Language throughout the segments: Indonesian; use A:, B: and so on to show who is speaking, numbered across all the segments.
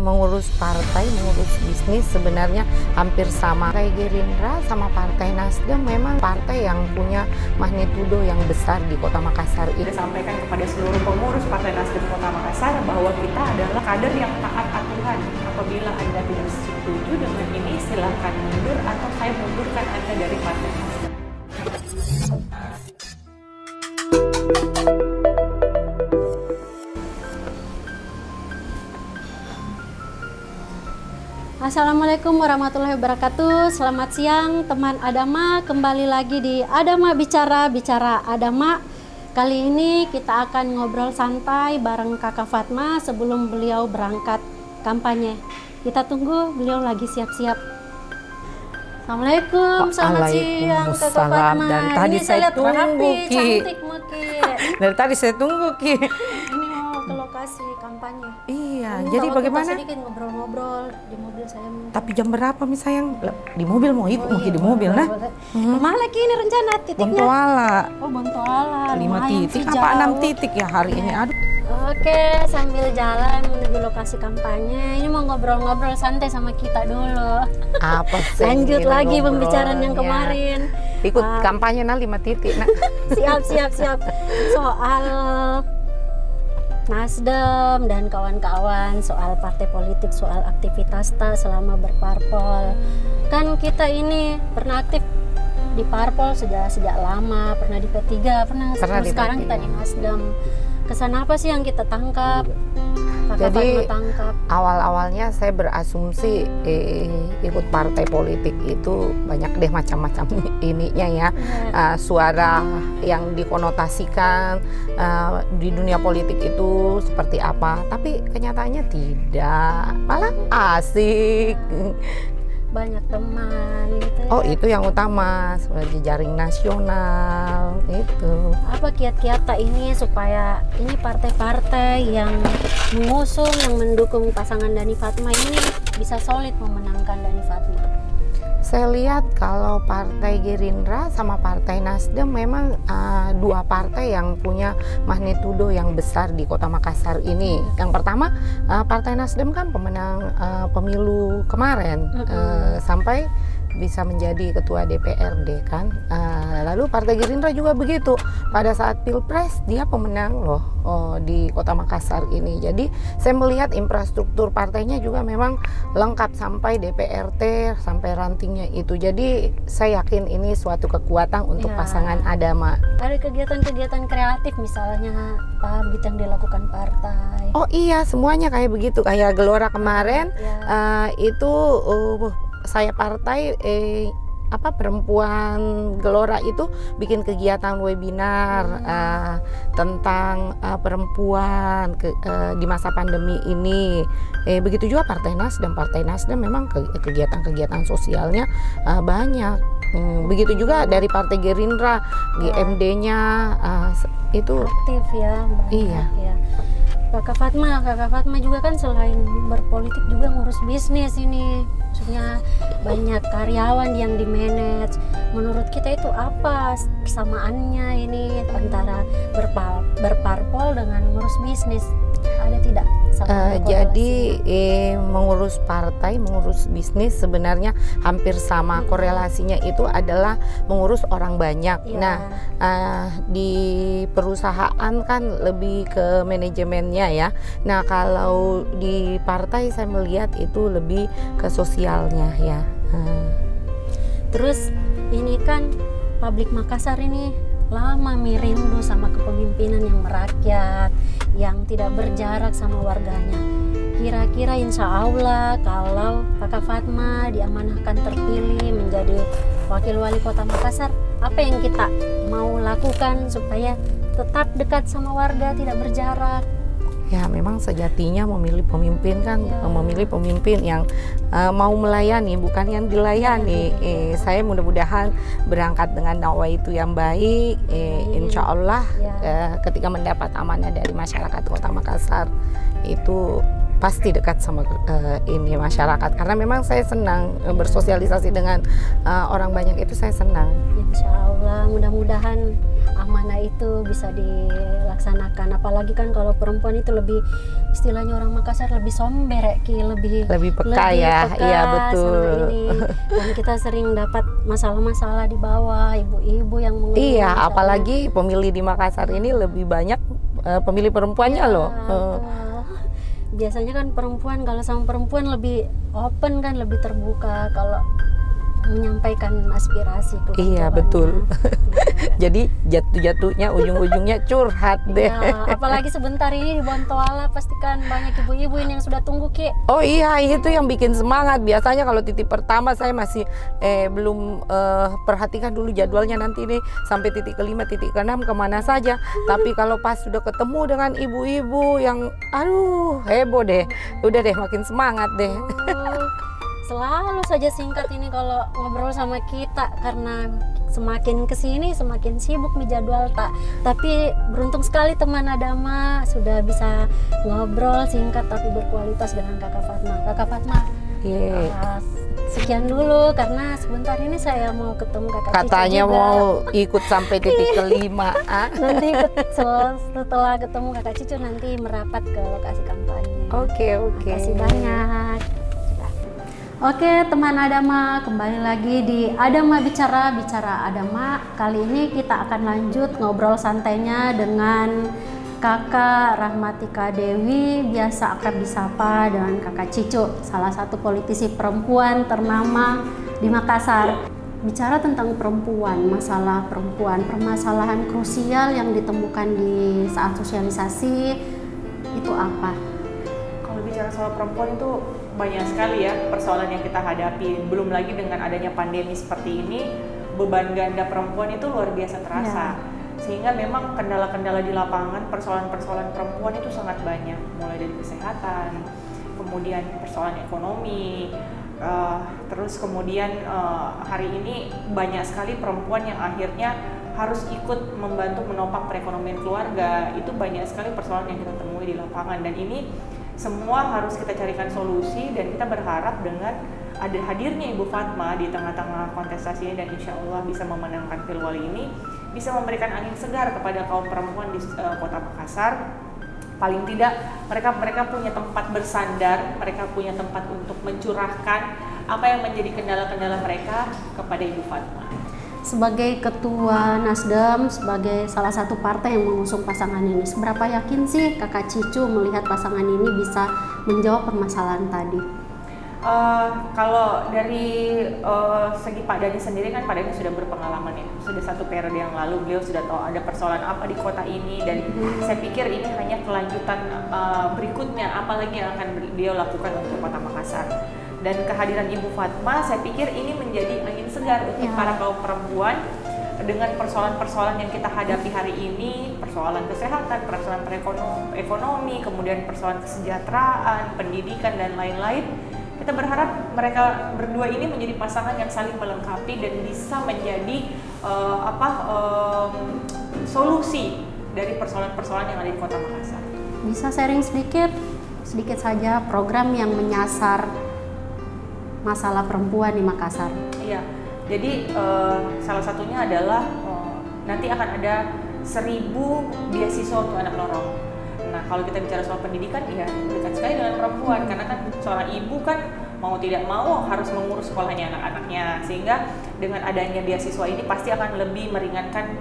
A: mengurus partai, mengurus bisnis sebenarnya hampir sama. Partai Gerindra sama Partai Nasdem memang partai yang punya magnitudo yang besar di Kota Makassar.
B: Kita sampaikan kepada seluruh pengurus Partai Nasdem Kota Makassar bahwa kita adalah kader yang taat aturan. Apabila Anda tidak setuju dengan ini, silakan mundur atau saya mundurkan Anda dari Partai Nasdem.
C: Assalamualaikum warahmatullahi wabarakatuh. Selamat siang teman Adama, kembali lagi di Adama Bicara Adama. Kali ini kita akan ngobrol santai bareng Kakak Fatma sebelum beliau berangkat kampanye. Kita tunggu beliau lagi siap-siap. Assalamualaikum, selamat siang Kakak Fatma.
A: Dari tadi
C: ini
A: saya
C: lihat
A: tunggu,
C: rapi,
A: Ki.
C: cantik Maki.
A: Dari tadi saya tunggu, Ki.
C: Ini mau ke lokasi kampanye.
A: Iya,
C: Minta
A: jadi
C: waktu
A: bagaimana?
C: kita sedikit ngobrol-ngobrol di mobil saya.
A: Tapi jam berapa mi sayang? Di mobil mau ikut, mau di mobil nah.
C: Kemana lagi ini rencana titiknya?
A: Bontoala.
C: Oh, Bontoala.
A: 5
C: lumayan
A: titik
C: sih,
A: apa 6
C: jauh.
A: titik ya hari ini? Aduh.
C: Oke, sambil jalan menuju lokasi kampanye, ini mau ngobrol-ngobrol santai sama kita dulu.
A: Apa sih?
C: Lanjut lagi pembicaraan yang
A: ngobrolnya?
C: kemarin.
A: Ikut kampanye nah 5 titik nah.
C: Siap. Soal Nasdem dan kawan-kawan, soal partai politik, soal aktivitas selama berparpol. Kan kita ini pernah aktif di parpol sejak lama, pernah di P3, pernah
A: di
C: sekarang
A: P3.
C: kita di Nasdem. Kesan apa sih yang kita tangkap? Kakak
A: Jadi,
C: Fatma tangkap.
A: Awal-awalnya saya berasumsi ikut partai politik itu banyak deh macam-macam ininya ya. Suara yang dikonotasikan di dunia politik itu seperti apa, tapi kenyataannya tidak, malah asik.
C: Banyak teman gitu ya.
A: Oh, itu yang utama, sebagai jaring nasional itu.
C: Apa kiat-kiat ini supaya ini partai-partai yang mengusung, yang mendukung pasangan Dani Fatma ini bisa solid memenangkan Dani Fatma?
A: Saya lihat kalau Partai Gerindra sama Partai Nasdem memang dua partai yang punya magnitudo yang besar di Kota Makassar ini. Yang pertama, Partai Nasdem kan pemenang pemilu kemarin, sampai bisa menjadi ketua DPRD kan. Lalu Partai Gerindra juga begitu. Pada saat Pilpres dia pemenang loh di Kota Makassar ini. Jadi saya melihat infrastruktur partainya juga memang lengkap sampai DPRT, sampai rantingnya itu. Jadi saya yakin ini suatu kekuatan untuk pasangan Adama. Ada
C: kegiatan-kegiatan kreatif misalnya Pak yang dilakukan partai.
A: Oh iya, semuanya kayak begitu. Kayak Gelora kemarin itu saya partai perempuan Gelora itu bikin kegiatan webinar tentang perempuan di masa pandemi ini. Begitu juga Partai Nasdem memang kegiatan-kegiatan sosialnya banyak. Begitu juga dari Partai Gerindra di MD-nya itu
C: aktif ya.
A: Iya.
C: Ya. Kakak Fatma juga kan selain berpolitik juga ngurus bisnis ini. Maksudnya banyak karyawan yang di-manage. Menurut kita itu apa persamaannya ini antara berparpol dengan ngurus bisnis? Ada tidak?
A: Jadi mengurus partai, mengurus bisnis sebenarnya hampir sama. Korelasinya itu adalah mengurus orang banyak. Nah, di perusahaan kan lebih ke manajemennya ya. Nah, kalau di partai saya melihat itu lebih ke sosialnya ya.
C: Terus ini kan Publik Makassar ini lama rindu sama kepemimpinan yang merakyat, yang tidak berjarak sama warganya. Kira-kira insya Allah kalau Kakak Fatma diamanahkan terpilih menjadi Wakil Wali Kota Makassar, apa yang kita mau lakukan supaya tetap dekat sama warga, tidak berjarak?
A: Ya memang sejatinya memilih pemimpin kan memilih pemimpin yang mau melayani, bukan yang dilayani. Saya mudah-mudahan berangkat dengan nawaitu yang baik. Insya Allah ketika mendapat amanah dari masyarakat Kota Makassar itu pasti dekat sama ini masyarakat, karena memang saya senang bersosialisasi dengan orang banyak, itu saya senang.
C: Insya Allah, mudah-mudahan amanah itu bisa dilaksanakan. Apalagi kan kalau perempuan itu lebih, istilahnya orang Makassar lebih somber, lebih
A: peka ya,
C: peka
A: iya betul.
C: sama ini. Dan kita sering dapat masalah-masalah di bawah, ibu-ibu yang mengeluh.
A: Iya,
C: misalnya.
A: apalagi pemilih di Makassar ini lebih banyak pemilih perempuannya loh.
C: Betul. Biasanya kan perempuan, kalau sama perempuan lebih open kan, lebih terbuka kalau menyampaikan aspirasi
A: Iya
C: kebutuhannya.
A: betul.
C: Iya.
A: Jadi jatuh-jatuhnya ujung-ujungnya curhat deh.
C: Ya, apalagi sebentar ini di Bontoala pastikan banyak ibu-ibu ini yang sudah tunggu Ki.
A: Oh iya, itu yang bikin semangat. Biasanya kalau titik pertama saya masih belum perhatikan dulu jadwalnya nanti nih sampai titik kelima, titik keenam kemana saja. Tapi kalau pas sudah ketemu dengan ibu-ibu yang aduh heboh deh, udah deh makin semangat deh.
C: Selalu saja singkat ini kalau ngobrol sama kita, karena semakin kesini semakin sibuk nih jadwal tapi beruntung sekali teman Adama sudah bisa ngobrol singkat tapi berkualitas dengan Kakak Fatma. Kakak Fatma, sekian dulu karena sebentar ini saya mau ketemu Kakak Cicu
A: Katanya
C: juga.
A: mau ikut sampai titik kelima.
C: Nanti setelah ketemu Kakak Cicu nanti merapat ke lokasi kampanye.
A: Oke.
C: Terima kasih banyak. Oke teman Adama, kembali lagi di Adama Bicara Adama. Kali ini kita akan lanjut ngobrol santainya dengan Kakak Rahmatika Dewi, biasa akrab disapa dengan Kakak Cicu, salah satu politisi perempuan ternama di Makassar. Bicara tentang perempuan, masalah perempuan, permasalahan krusial yang ditemukan di saat sosialisasi itu apa?
B: Kalau bicara soal perempuan itu banyak sekali ya persoalan yang kita hadapi. Belum lagi dengan adanya pandemi seperti ini, beban ganda perempuan itu luar biasa terasa. Sehingga memang kendala-kendala di lapangan, persoalan-persoalan perempuan itu sangat banyak. Mulai dari kesehatan, kemudian persoalan ekonomi, terus kemudian hari ini banyak sekali perempuan yang akhirnya harus ikut membantu menopang perekonomian keluarga. Itu banyak sekali persoalan yang kita temui di lapangan, dan ini semua harus kita carikan solusi, dan kita berharap dengan ada hadirnya Ibu Fatma di tengah-tengah kontestasi ini, dan insya Allah bisa memenangkan Pilwali ini, bisa memberikan angin segar kepada kaum perempuan di Kota Makassar. Paling tidak mereka punya tempat bersandar, mereka punya tempat untuk mencurahkan apa yang menjadi kendala-kendala mereka kepada Ibu Fatma.
C: Sebagai ketua Nasdem, sebagai salah satu partai yang mengusung pasangan ini, seberapa yakin sih Kakak Cicu melihat pasangan ini bisa menjawab permasalahan tadi?
B: Kalau dari segi Pak Dhani sendiri kan Pak Dhani sudah berpengalaman ya, sudah satu periode yang lalu beliau sudah tahu ada persoalan apa di kota ini, dan saya pikir ini hanya kelanjutan berikutnya apa lagi yang akan beliau lakukan untuk Kota Makassar. Dan kehadiran Ibu Fatma saya pikir ini menjadi angin segar untuk para kaum perempuan dengan persoalan-persoalan yang kita hadapi hari ini, persoalan kesehatan, persoalan ekonomi, kemudian persoalan kesejahteraan, pendidikan dan lain-lain. Kita berharap mereka berdua ini menjadi pasangan yang saling melengkapi dan bisa menjadi solusi dari persoalan-persoalan yang ada di Kota Makassar.
C: Bisa sharing sedikit saja program yang menyasar masalah perempuan di Makassar?
B: Iya, jadi salah satunya adalah nanti akan ada 1.000 beasiswa untuk anak lorong. Nah, kalau kita bicara soal pendidikan, ya dekat sekali dengan perempuan, karena kan seorang ibu kan mau tidak mau harus mengurus sekolahnya anak-anaknya, sehingga dengan adanya beasiswa ini pasti akan lebih meringankan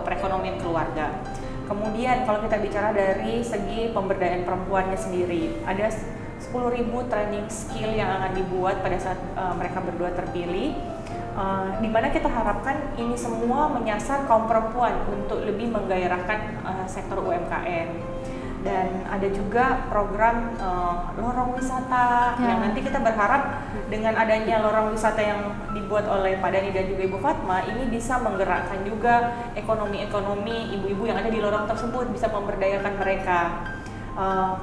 B: perekonomian keluarga. Kemudian kalau kita bicara dari segi pemberdayaan perempuannya sendiri, ada 10.000 training skill yang akan dibuat pada saat mereka berdua terpilih, di mana kita harapkan ini semua menyasar kaum perempuan untuk lebih menggairahkan sektor UMKM. Dan ada juga program lorong wisata yang nanti kita berharap dengan adanya lorong wisata yang dibuat oleh Pak Dhani dan juga Ibu Fatma ini bisa menggerakkan juga ekonomi ibu-ibu yang ada di lorong tersebut, bisa memberdayakan mereka.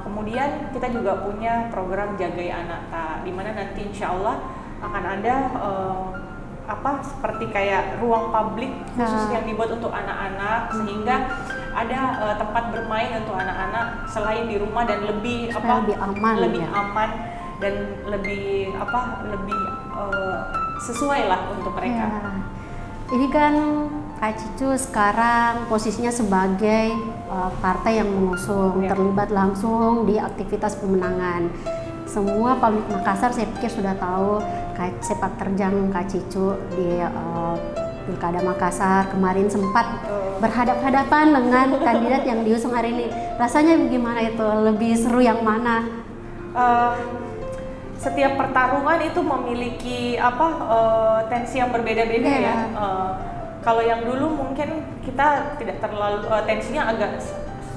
B: Kemudian kita juga punya program Jagai Anak Ta, di mana nanti insya Allah akan ada seperti kayak ruang publik khusus yang dibuat untuk anak-anak, sehingga ada tempat bermain untuk anak-anak selain di rumah dan lebih
C: lebih aman,
B: lebih
C: ya.
B: aman dan lebih sesuai lah untuk mereka.
C: Ya. Ini kan Kak Cicu sekarang posisinya sebagai partai yang mengusung,
B: Ya.
C: terlibat langsung di aktivitas pemenangan. Semua publik Makassar saya pikir sudah tahu sepak terjang Kak Cicu di Pilkada Makassar kemarin sempat berhadap-hadapan dengan kandidat yang diusung hari ini. Rasanya gimana itu? Lebih seru yang mana?
B: Setiap pertarungan itu memiliki tensi yang berbeda-beda ya. Kalau yang dulu mungkin kita tidak terlalu tensinya agak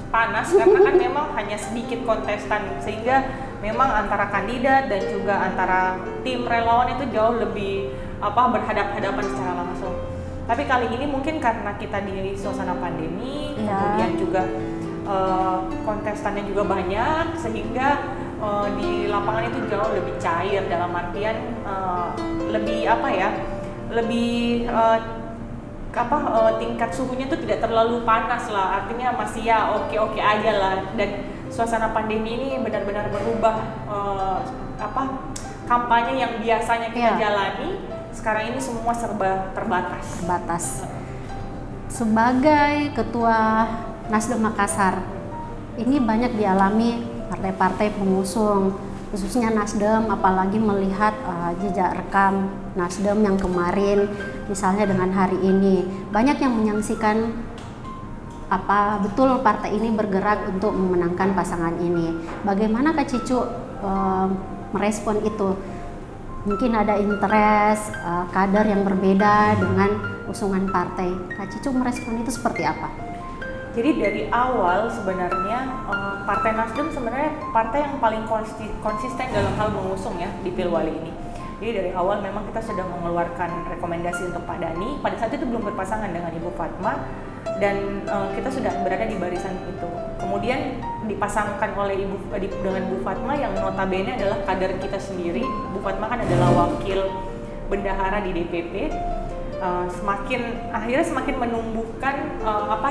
B: panas karena kan memang hanya sedikit kontestan, sehingga memang antara kandidat dan juga antara tim relawan itu jauh lebih berhadap-hadapan secara langsung. Tapi kali ini mungkin karena kita di suasana pandemi, kemudian juga kontestannya juga banyak, sehingga di lapangan itu jauh lebih cair, dalam artian lebih tingkat suhunya itu tidak terlalu panas lah, artinya masih ya oke-oke aja lah. Dan suasana pandemi ini benar-benar merubah kampanye yang biasanya kita jalani sekarang ini semua serba terbatas. Sebagai
C: Ketua Nasdem Makassar, ini banyak dialami partai-partai pengusung, khususnya Nasdem, apalagi melihat jejak rekam Nasdem yang kemarin, misalnya dengan hari ini, banyak yang menyaksikan apa betul partai ini bergerak untuk memenangkan pasangan ini. Bagaimana Kak Cicu merespon itu? Mungkin ada interest kader yang berbeda dengan usungan partai. Kak Cicu merespon itu seperti apa?
B: Jadi dari awal sebenarnya Partai Nasdem sebenarnya partai yang paling konsisten dalam hal mengusung ya di Pilwali ini. Jadi dari awal memang kita sudah mengeluarkan rekomendasi untuk Pak Dhani. Pada saat itu belum berpasangan dengan Ibu Fatma dan kita sudah berada di barisan itu. Kemudian dipasangkan oleh dengan Bu Fatma yang notabene adalah kader kita sendiri. Bu Fatma kan adalah wakil bendahara di DPP. Akhirnya semakin menumbuhkan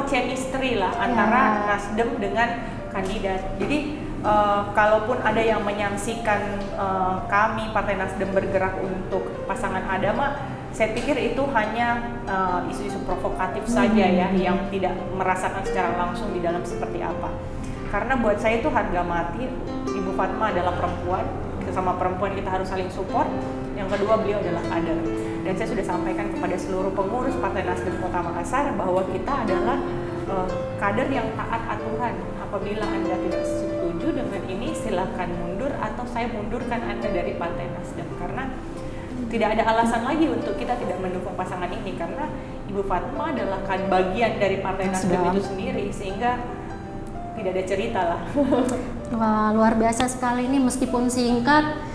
B: chemistry lah antara Nasdem dengan kandidat. Jadi kalaupun ada yang menyaksikan kami Partai Nasdem bergerak untuk pasangan Adama, saya pikir itu hanya isu-isu provokatif saja ya, yang tidak merasakan secara langsung di dalam seperti apa. Karena buat saya itu harga mati. Ibu Fatma adalah perempuan, sama perempuan kita harus saling support. Yang kedua, beliau adalah kader. Dan saya sudah sampaikan kepada seluruh pengurus Partai Nasdem Kota Makassar bahwa kita adalah kader yang taat aturan. Apabila Anda tidak setuju dengan ini, silakan mundur atau saya mundurkan Anda dari Partai Nasdem. Karena tidak ada alasan lagi untuk kita tidak mendukung pasangan ini, karena Ibu Fatma adalah bagian dari Partai Nasdem itu sendiri, sehingga tidak ada cerita lah.
C: Wah, luar biasa sekali ini, meskipun singkat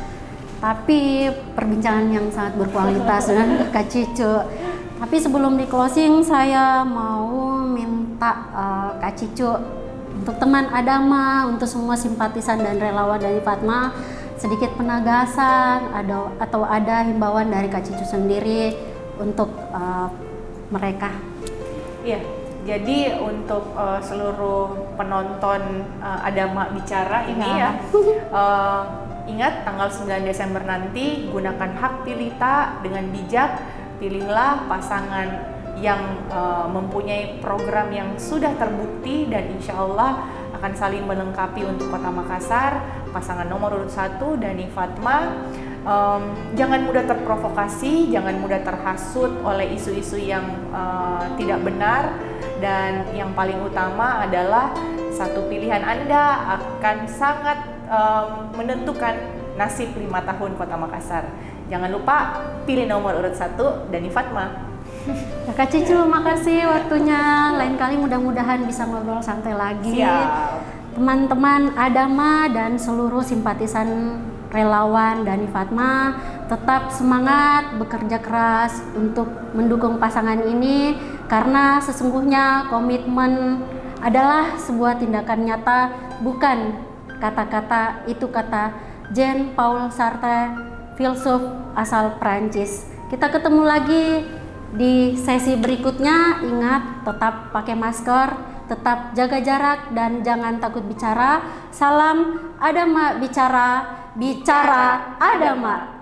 C: tapi perbincangan yang sangat berkualitas dengan Kak Cicu. Tapi sebelum di closing, saya mau minta Kak Cicu, untuk teman Adama, untuk semua simpatisan dan relawan dari Fatma, sedikit penegasan atau ada himbauan dari Kak Cicu sendiri untuk mereka.
B: Iya, jadi untuk seluruh penonton Adama Bicara ini ingat tanggal 9 Desember nanti, gunakan hak pilih tak dengan bijak, pilihlah pasangan yang mempunyai program yang sudah terbukti dan insya Allah akan saling melengkapi untuk Kota Makassar. Pasangan nomor urut 1 Dhani Fatma. Jangan mudah terprovokasi, jangan mudah terhasut oleh isu-isu yang tidak benar, dan yang paling utama adalah satu pilihan Anda akan sangat menentukan nasib 5 tahun Kota Makassar. Jangan lupa pilih nomor urut 1 Dhani Fatma.
C: Kak Cicu, makasih waktunya. Lain kali mudah-mudahan bisa ngobrol santai lagi.
B: Siap.
C: Teman-teman Adama dan seluruh simpatisan relawan Dhani Fatma, tetap semangat bekerja keras untuk mendukung pasangan ini, karena sesungguhnya komitmen adalah sebuah tindakan nyata, bukan kata-kata. Itu kata Jean-Paul Sartre, filsuf asal Prancis. Kita ketemu lagi di sesi berikutnya. Ingat, tetap pakai masker, tetap jaga jarak dan jangan takut bicara. Salam Adama Bicara, bicara Adama.